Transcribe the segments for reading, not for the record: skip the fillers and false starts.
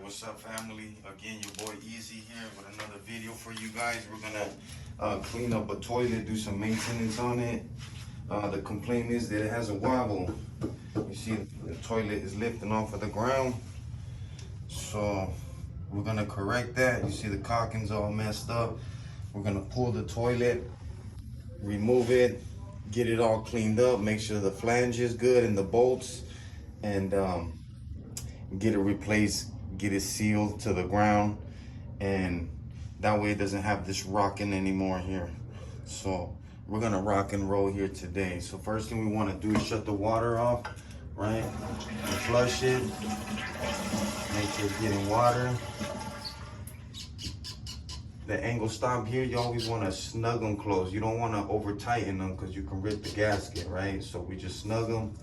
What's up, family? Again, your boy Easy here with another video for you guys. We're gonna clean up a toilet, do some maintenance on it. The complaint is that it has a wobble. You see the toilet is lifting off of the ground. So we're gonna correct that. You see the caulking's all messed up. We're gonna pull the toilet, remove it, get it all cleaned up, make sure the flange is good and the bolts, and get it replaced, get it sealed to the ground, and that way it doesn't have this rocking anymore here. So we're gonna rock and roll here today. So first thing we want to do is shut the water off, right? And flush it, make sure it's getting water. The angle stop here, you always want to snug them close. You don't want to over tighten them because you can rip the gasket, right? So we just snug them,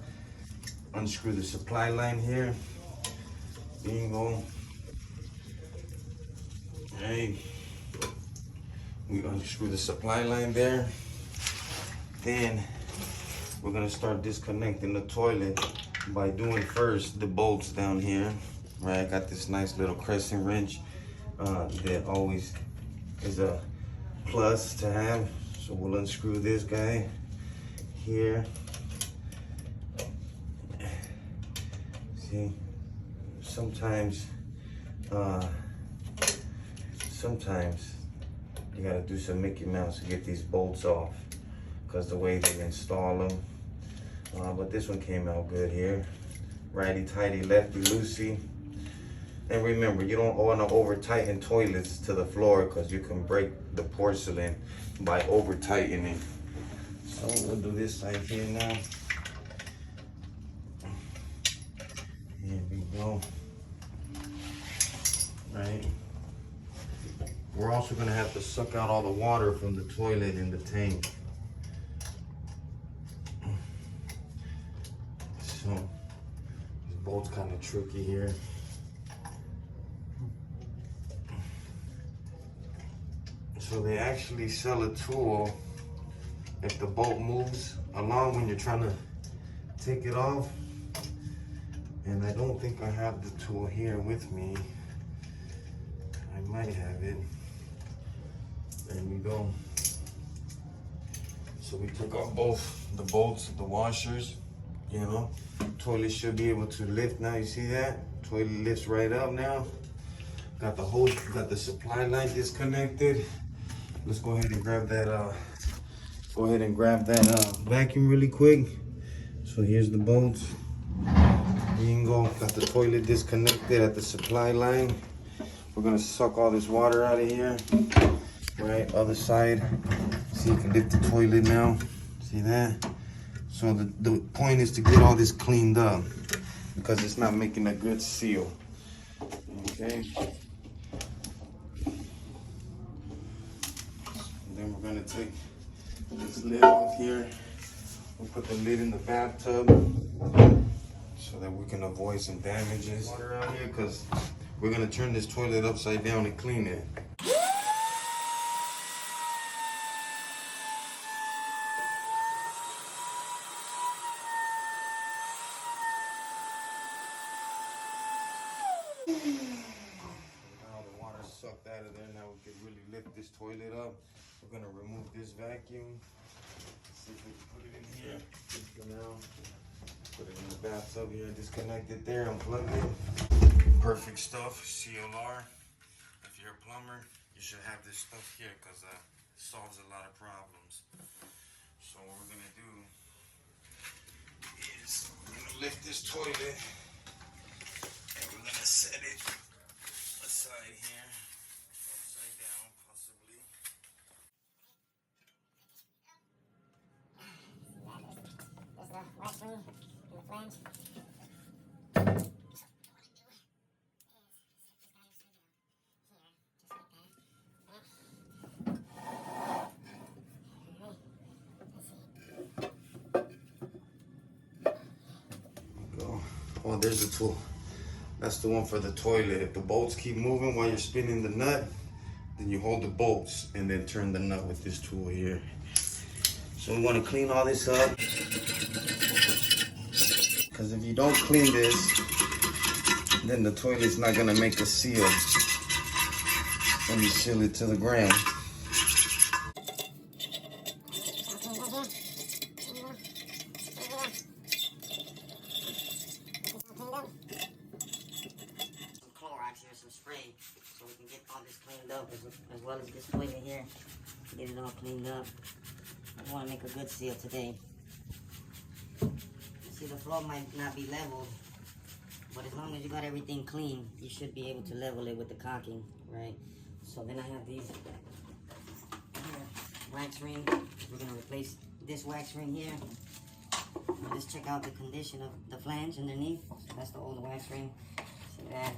unscrew the supply line here. Bingo. Right. We unscrew the supply line there. Then we're gonna start disconnecting the toilet by doing first the bolts down here. Right, I got this nice little crescent wrench that always is a plus to have. So we'll unscrew this guy here. See, sometimes you gotta do some Mickey Mouse to get these bolts off because the way they install them. But this one came out good here. Righty tighty, lefty loosey. And remember, you don't want to over tighten toilets to the floor because you can break the porcelain by over tightening. So we'll do this side here now. Here we go. Right. We're also gonna have to suck out all the water from the toilet in the tank. So this bolt's kind of tricky here. So they actually sell a tool if the bolt moves along when you're trying to take it off. And I don't think I have the tool here with me. I might have it. There we go. So we took off both the bolts, the washers, you know. Toilet should be able to lift now, you see that? Toilet lifts right up now. Got the hose, got the supply line disconnected. Let's go ahead and grab that, vacuum really quick. So here's the bolts. Bingo, got the toilet disconnected at the supply line. We're gonna suck all this water out of here. Right, other side. See, you can lift the toilet now. See that? So the point is to get all this cleaned up because it's not making a good seal. Okay. And then we're gonna take this lid off here. We'll put the lid in the bathtub so that we can avoid some damages. Water out here because we're gonna turn this toilet upside down and clean it. Now the water's sucked out of there. Now we can really lift this toilet up. We're gonna remove this vacuum. See if we can put it in here for now. Put it in the bathtub here, disconnect it there, unplug it. Perfect stuff, CLR. If you're a plumber, you should have this stuff here because it solves a lot of problems. So what we're gonna do is we're gonna lift this toilet and we're gonna set it aside here, upside down possibly. There's the Wesley and the flange. Oh, there's the tool. That's the one for the toilet. If the bolts keep moving while you're spinning the nut, then you hold the bolts and then turn the nut with this tool here. So we want to clean all this up. Because if you don't clean this, then the toilet's not gonna make a seal. Let me seal it to the ground. Clorox here, some spray, so we can get all this cleaned up, as well as this toilet here. Get it all cleaned up. I want to make a good seal today. See, the floor might not be leveled, but as long as you got everything clean, you should be able to level it with the caulking, right? So then I have these wax ring. We're gonna replace this wax ring here. Let's check out the condition of the flange underneath. So that's the old wax ring. See that?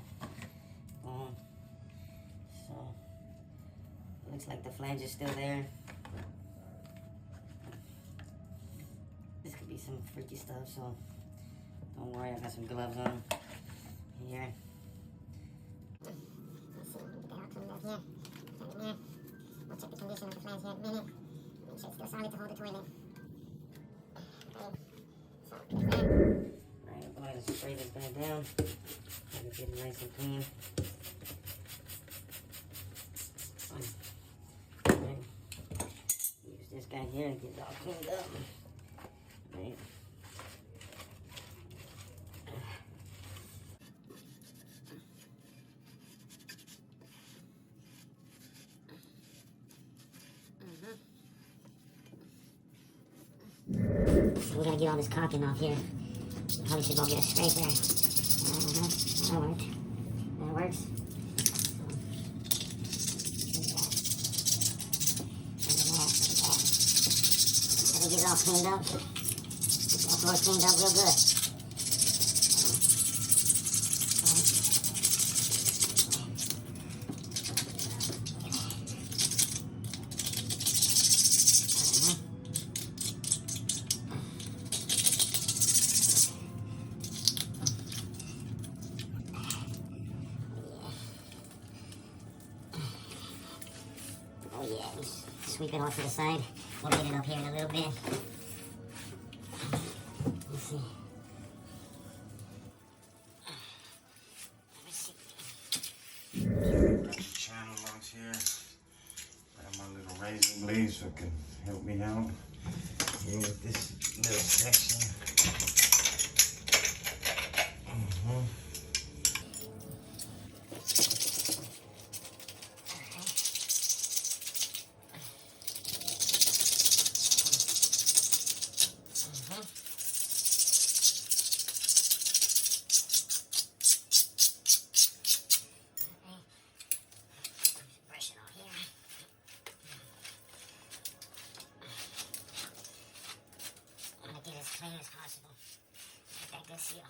So looks like the flange is still there. This could be some freaky stuff, so don't worry, I got some gloves on here. Let's see, get that all cleaned up here. Turn it there. We'll check the condition of the flange here in a minute. Make sure it's still solid to hold the toilet. Okay. So, alright, I'll go ahead and spray this guy down. Try to get it nice and clean. Alright. Use this guy here and get it all cleaned up. Right. So we gotta get all this caulking off here. Probably should go get a scraper. That worked. That works. Let me get it all cleaned up. Get that floor cleaned up real good. Oh yeah, just sweep it off to the side. We'll get it up here in a little bit. Let's see. Channel locks here. I have my little razor blade so it can help me out here with this little section. As clean as possible. Get that good seal.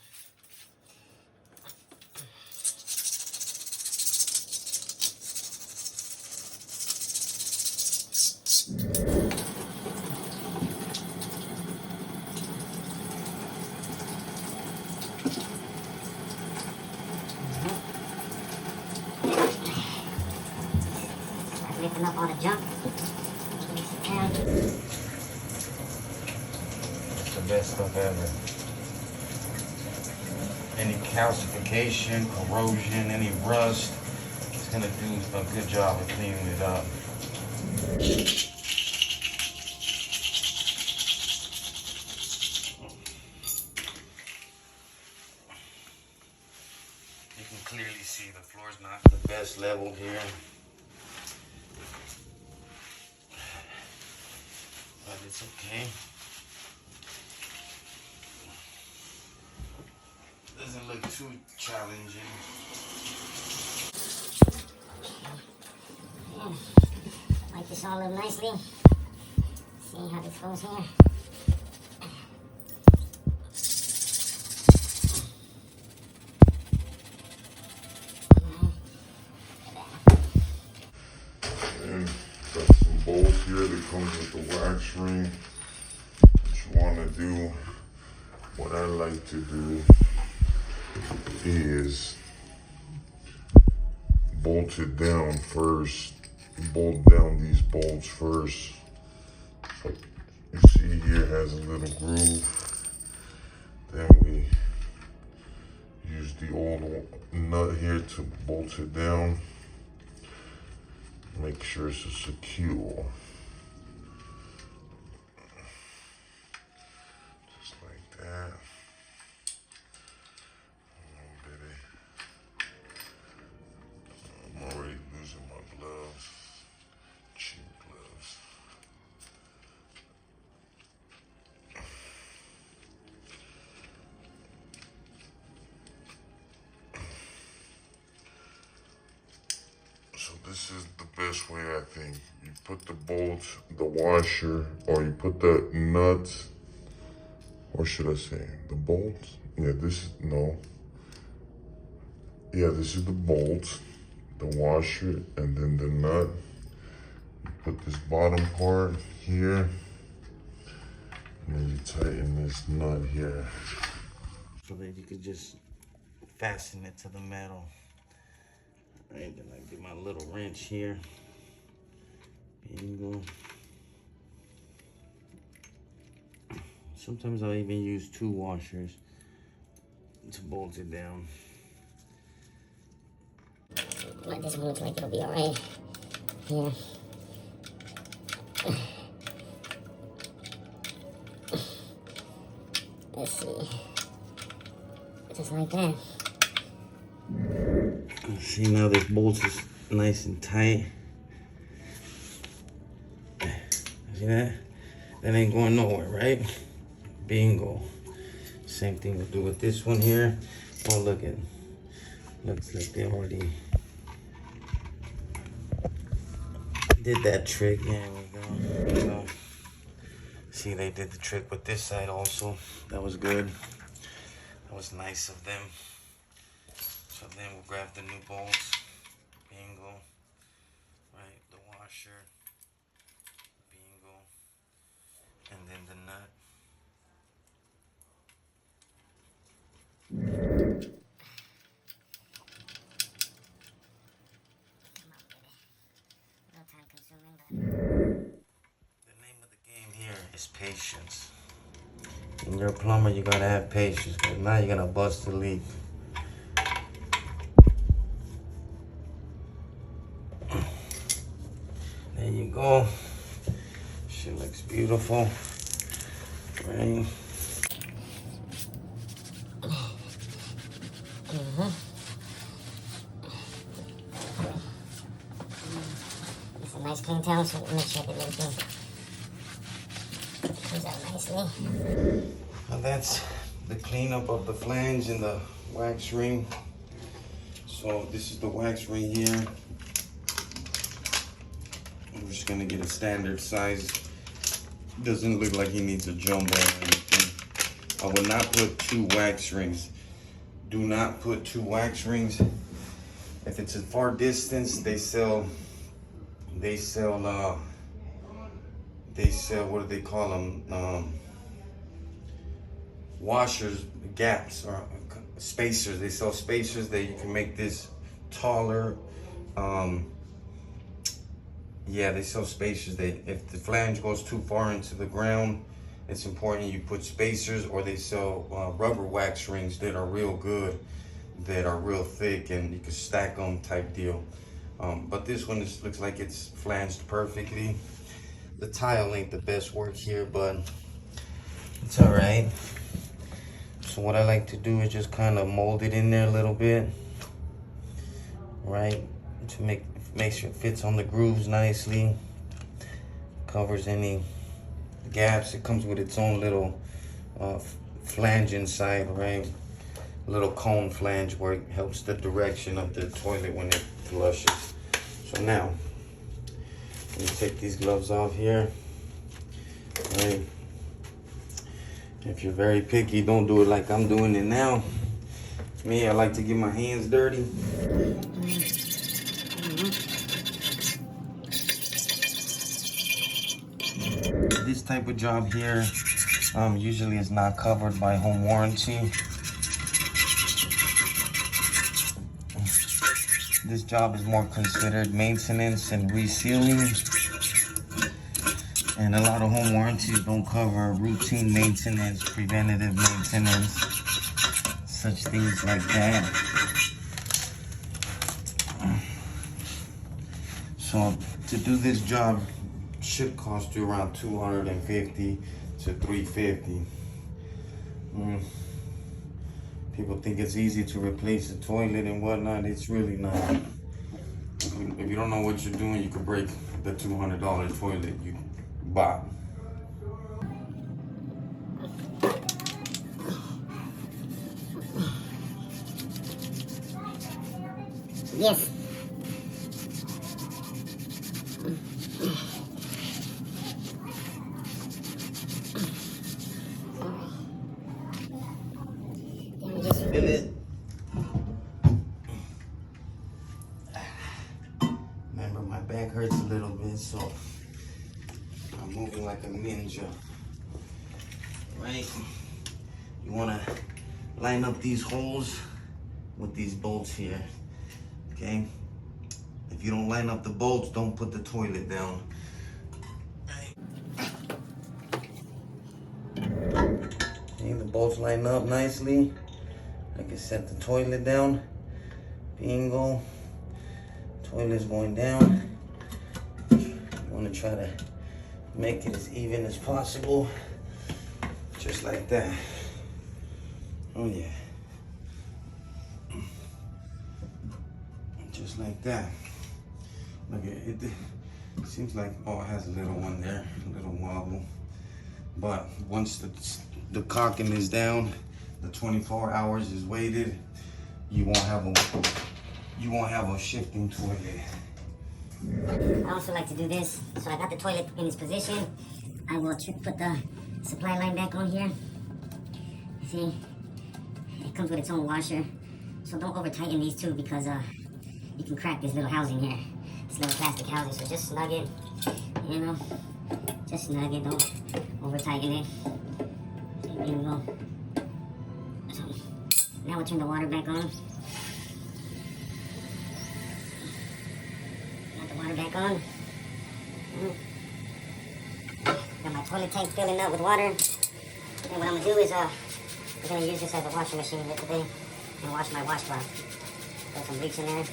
Start lifting up all the junk. Best stuff ever. Any calcification, corrosion, any rust, it's gonna do a good job of cleaning it up. You can clearly see the floor's not the best level here. But it's okay. Doesn't look too challenging. Yeah. Wipe this all up nicely. See how this goes here. And got some bolts here that comes with the wax ring. What you want to do, what I like to do is bolt it down first, bolt down these bolts first. You see here has a little groove. Then we use the old nut here to bolt it down. Make sure it's secure. Just like that. I'm already losing my gloves. Cheap gloves. So this is the best way, I think. You put the bolt, the washer, or you put the nuts, or should I say the bolt? Yeah, this is, no. Yeah, this is the bolt, the washer, and then the nut. You put this bottom part here, and then you tighten this nut here. So that you could just fasten it to the metal. Alright, then I get my little wrench here. Bingo. Sometimes I'll even use 2 washers to bolt it down. Like this one looks like it'll be alright. Here. Let's see. Just like that. See, now this bolt is nice and tight. See that? That ain't going nowhere, right? Bingo. Same thing we'll do with this one here. Oh, look at, looks like they already did that trick. There we go. There we go. See, they did the trick with this side also. That was good. That was nice of them. So then we'll grab the new bolts. Bingo. Right, the washer. Bingo. And then the nut. The name of the game here is patience. When you're a plumber, you gotta have patience, because now you're gonna bust a leak. There you go. Shit looks beautiful. Right? It's a nice clean towel, so make sure that everything comes out nicely. Now that's the cleanup of the flange and the wax ring. So this is the wax ring here. I'm just gonna get a standard size. Doesn't look like he needs a jumbo or anything. I would not put 2 wax rings. Do not put 2 wax rings. If it's a far distance, they sell, what do they call them? Washers, gaps, or spacers. They sell spacers that you can make this taller. Yeah, they sell spacers. If the flange goes too far into the ground, it's important you put spacers, or they sell rubber wax rings that are real good, that are real thick, and you can stack them type deal. But this one looks like it's flanged perfectly. The tile ain't the best work here, but it's all right. So what I like to do is just kind of mold it in there a little bit, right? To make sure it fits on the grooves nicely, covers any gaps. It comes with its own little flange inside, right? A little cone flange where it helps the direction of the toilet when it flushes. So now, let me take these gloves off here, right? If you're very picky, don't do it like I'm doing it now. Me, I like to get my hands dirty. This type of job here usually is not covered by home warranty. This job is more considered maintenance and resealing. And a lot of home warranties don't cover routine maintenance, preventative maintenance. such things like that. So to do this job should cost you around $250 to $350. People think it's easy to replace the toilet and whatnot. It's really not. If you don't know what you're doing, you could break the $200 toilet you bought. Yes. Feel it. Remember, my back hurts a little bit, so I'm moving like a ninja. Right? You wanna line up these holes with these bolts here. Okay? If you don't line up the bolts, don't put the toilet down. Okay, the bolts line up nicely. I can set the toilet down. Bingo. Toilet's going down. You want to try to make it as even as possible. Just like that. Oh yeah. Just like that. Look at it. It seems like, oh, it has a little one there, a little wobble. But once the caulking is down, the 24 hours is weighted, you won't have a shifting toilet. I also like to do this. So I got the toilet in its position. I will put the supply line back on here. See, it comes with its own washer. So don't over tighten these two because you can crack this little housing here. This little plastic housing. So just snug it, you know, just snug it. Don't over tighten it. There you go. So now we'll turn the water back on. Water back on. Got my toilet tank filling up with water. And what I'm gonna do is I'm gonna use this as a washing machine here today and wash my washcloth. Put some bleach in there.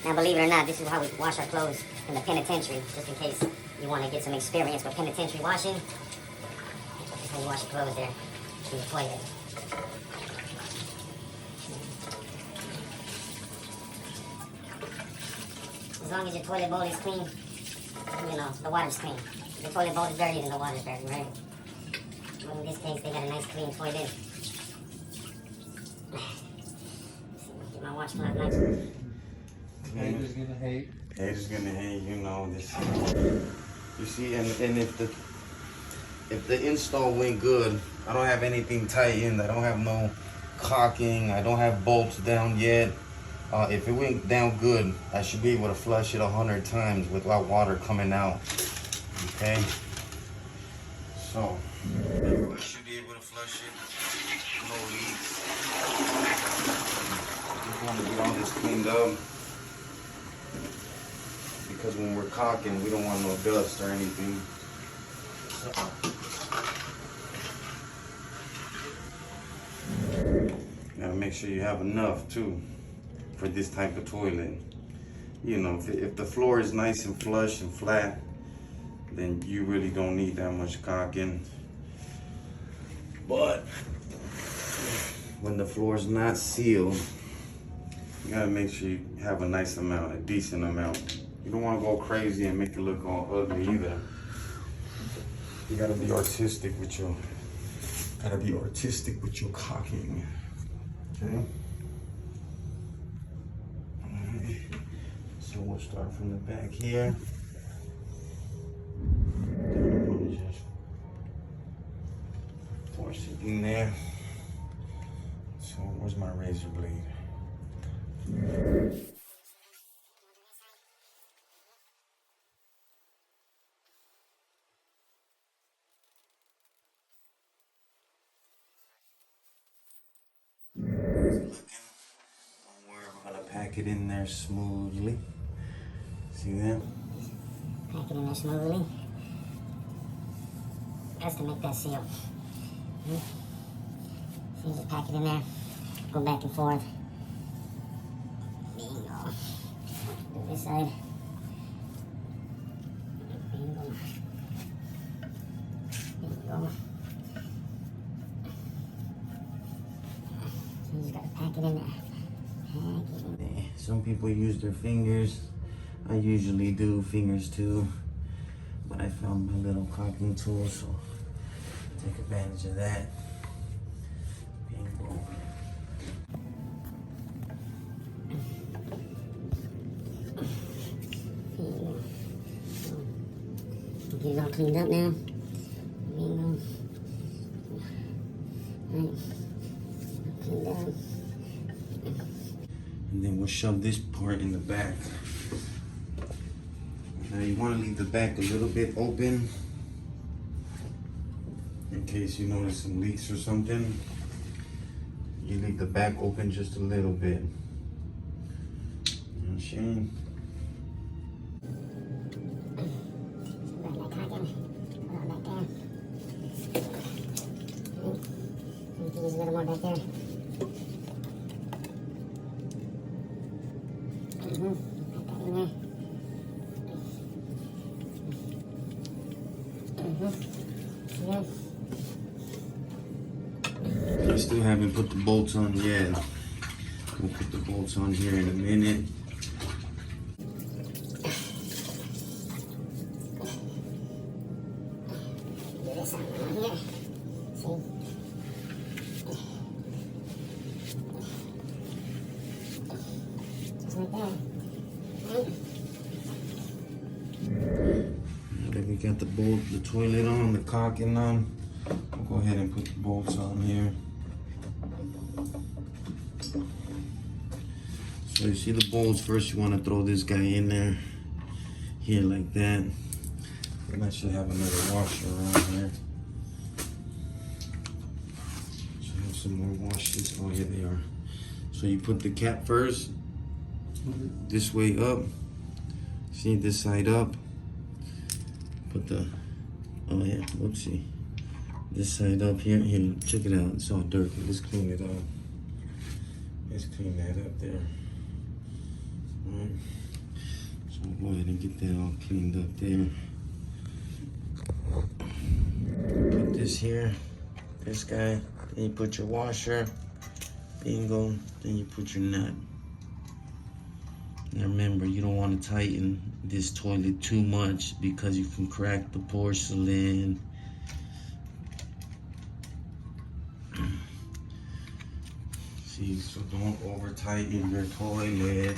Now believe it or not, this is how we wash our clothes in the penitentiary, just in case you want to get some experience with penitentiary washing. This is how you wash your clothes there in the toilet. As long as your toilet bowl is clean, you know, the water's clean. If your toilet bowl is dirty, then the water's dirty, right? But in this case, they got a nice clean toilet. Get my washcloth nice. Haters gonna hate. Haters gonna hate, you know this. You see, and if the install went good, I don't have anything tightened. I don't have no caulking. I don't have bolts down yet. If it went down good, I should be able to flush it 100 times without water coming out. Okay? So, I should be able to flush it. No leaks. Just want to get all this cleaned up. Because when we're caulking, we don't want no dust or anything. Gotta make sure you have enough too for this type of toilet. You know, if the floor is nice and flush and flat, then you really don't need that much caulking. But when the floor is not sealed, you gotta make sure you have a nice amount, a decent amount. You don't want to go crazy and make it look all ugly either. You gotta be artistic with your caulking. Okay. So we'll start from the back here. Just force it in there. So where's my razor blade? We're gonna pack it in there smoothly. See that? Pack it in there smoothly. Just to make that seal. So you just pack it in there, go back and forth. Bingo. Do this side. Bingo. Bingo. So you just gotta pack it in there. Some people use their fingers. I usually do fingers too, but I found my little caulking tool, so take advantage of that. Bingo. Get it all cleaned up now. Bingo. Right. Cleaned up. And then we'll shove this part in the back. Now you want to leave the back a little bit open in case you notice some leaks or something. You leave the back open just a little bit. Shane. Back that caulking. Put it back there. We can use a little more back there. Put that in there. Yeah. I still haven't put the bolts on yet. We'll put the bolts on here in a minute. Do this on here. See? Just like that. Right? Now that we got the toilet on, the caulking on, we'll go ahead and put the bolts on here. So you see the bolts, first you want to throw this guy in there, here like that. And I should have another washer around here. Should have some more washers. Oh, here they are. So you put the cap first, this way up. See, this side up. Put the, oh yeah, whoopsie. This side up here. Here, check it out. It's all dirty. Let's clean it up. Let's clean that up there. Alright. So we'll go ahead and get that all cleaned up there. Put this here, this guy. Then you put your washer. Bingo. Then you put your nut. Now remember, you don't want to tighten this toilet too much because you can crack the porcelain. See, so don't over tighten your toilet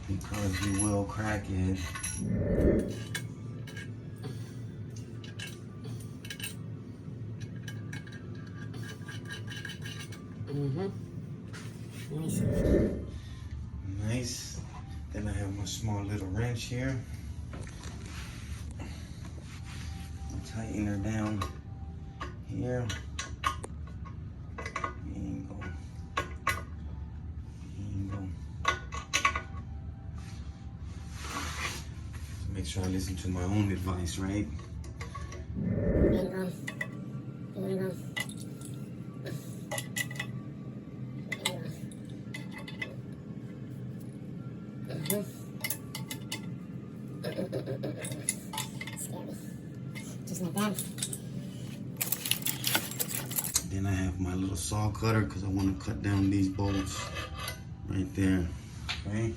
because you will crack it. Nice. Nice. Then I have my small little wrench here. I'll tighten her down here. Bingo. Bingo. Make sure I listen to my own advice, right? Bingo. Bingo. Scary. Just like that. Then I have my little saw cutter because I want to cut down these bolts right there. Okay.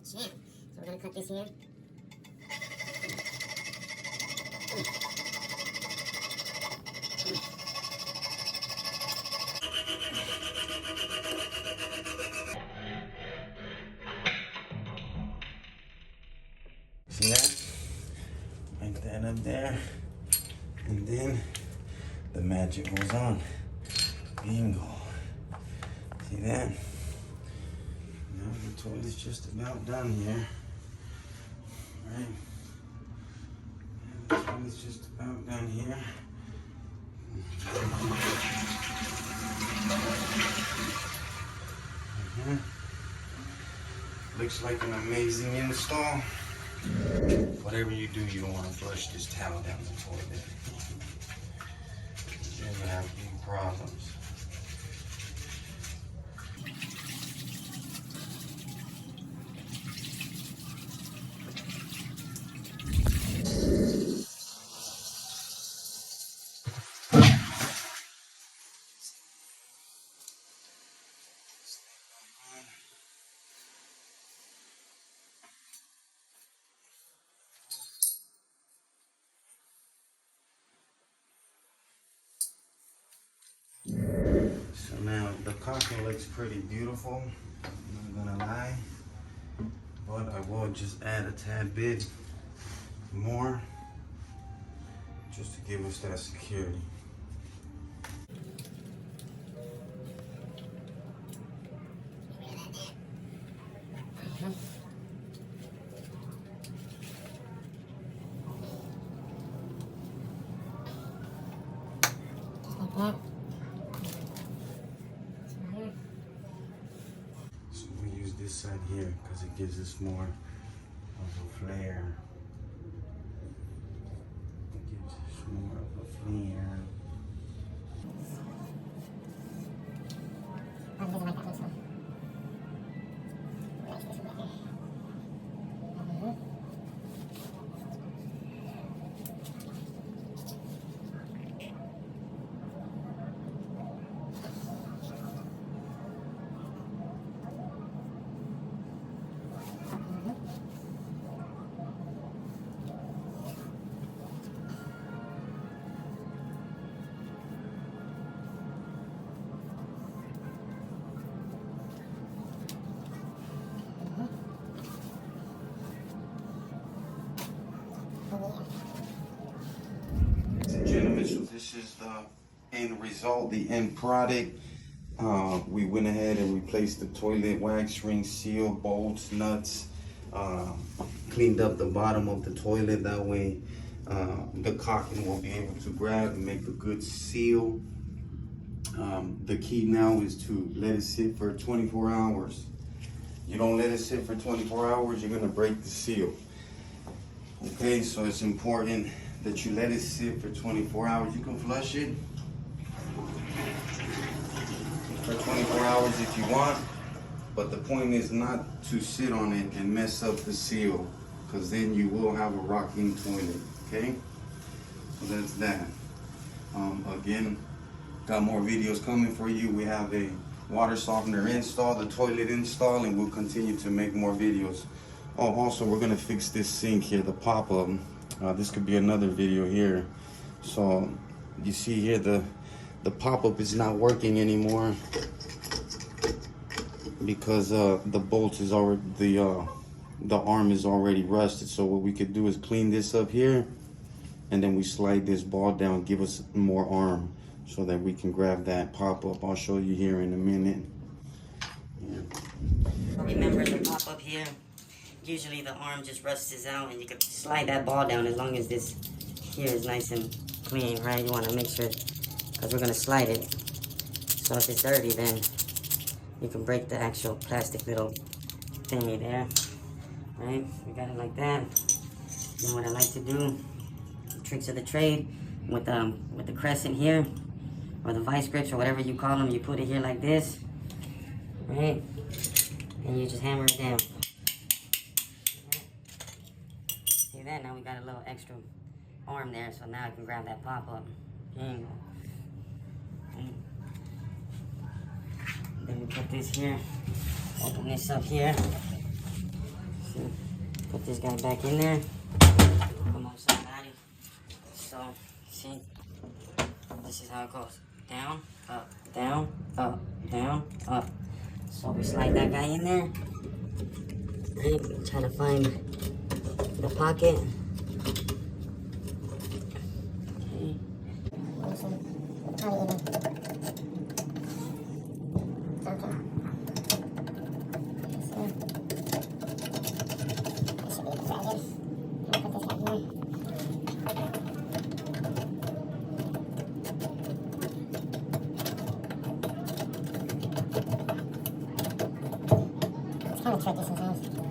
So we're gonna cut this here. See that? Like that up there. And then the magic goes on. Bingo. See that? Now the toilet's just about done here. Right? The toilet's just about done here. looks like an amazing install. Whatever you do, you don't want to flush this towel down the toilet. Then you have big problems. So now the caulking looks pretty beautiful, I'm not gonna lie, but I will just add a tad bit more just to give us that security. So we use this side here because it gives us more of a flare. It gives us more of a flare. Ladies and gentlemen, so this is the end result, the end product. We went ahead and replaced the toilet wax ring seal, bolts, nuts, cleaned up the bottom of the toilet. That way the caulking will be able to grab and make a good seal. The key now is to let it sit for 24 hours. You don't let it sit for 24 hours, you're gonna break the seal. Okay, so it's important that you let it sit for 24 hours. You can flush it for 24 hours if you want, but the point is not to sit on it and mess up the seal, because then you will have a rocking toilet, okay? So that's that. Again, got more videos coming for you. We have a water softener install, the toilet install, and we'll continue to make more videos. Oh, also, we're gonna fix this sink here, the pop-up. This could be another video here. So you see here the pop-up is not working anymore because the bolt is already, the arm is already rusted. So what we could do is clean this up here, and then we slide this ball down, give us more arm so that we can grab that pop-up. I'll show you here in a minute. Yeah. Remember the pop-up here, usually the arm just rusts out, and you can slide that ball down as long as this here is nice and clean, right? You want to make sure, because we're going to slide it. So if it's dirty, then you can break the actual plastic little thingy there, right? We got it like that. Then what I like to do, tricks of the trade, with the crescent here, or the vice grips, or whatever you call them, you put it here like this, right? And you just hammer it down. See that? Now we got a little extra arm there, so now I can grab that pop-up. There you go. Then we put this here, open this up here. See? Put this guy back in there. Come on, somebody. So, see? This is how it goes. Down, up, down, up, down, up. So we slide that guy in there. Right, try to find the pocket. It's kind of tricky sometimes.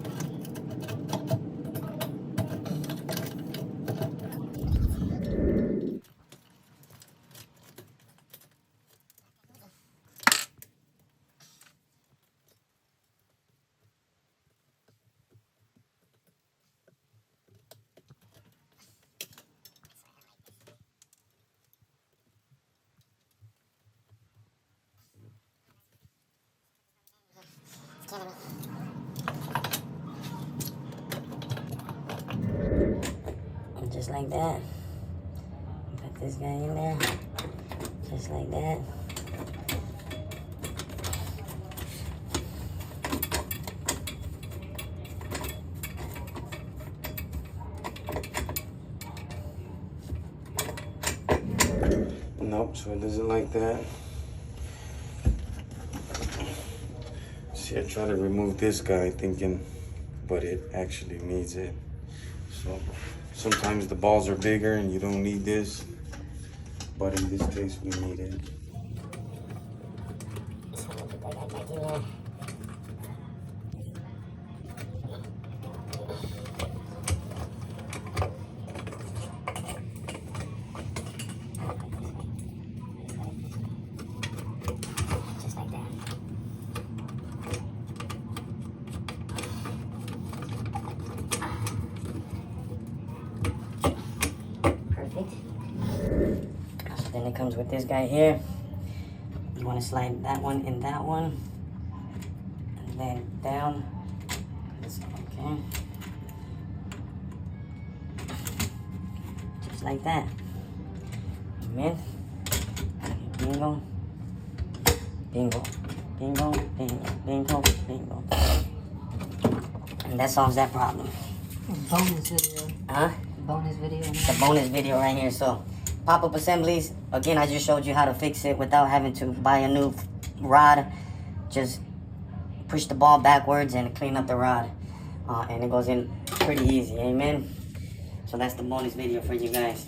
just like that. Put this guy in there, just like that. Nope, so it doesn't like that. See, I try to remove this guy thinking, but it actually needs it. So sometimes the balls are bigger and you don't need this, but in this case we need it. So I'm gonna put that guy back in there. Just like that. Perfect. So then it comes with this guy here. You want to slide that one and that one, and then down. Okay. Just like that. Amen. Bingo. Bingo. Bingo. Bingo. Bingo. Bingo. And that solves that problem. Bonus video. Huh? Bonus video. The bonus video right here. So pop-up assemblies, again, I just showed you how to fix it without having to buy a new rod. Just push the ball backwards and clean up the rod, and it goes in pretty easy. Amen. So that's the bonus video for you guys.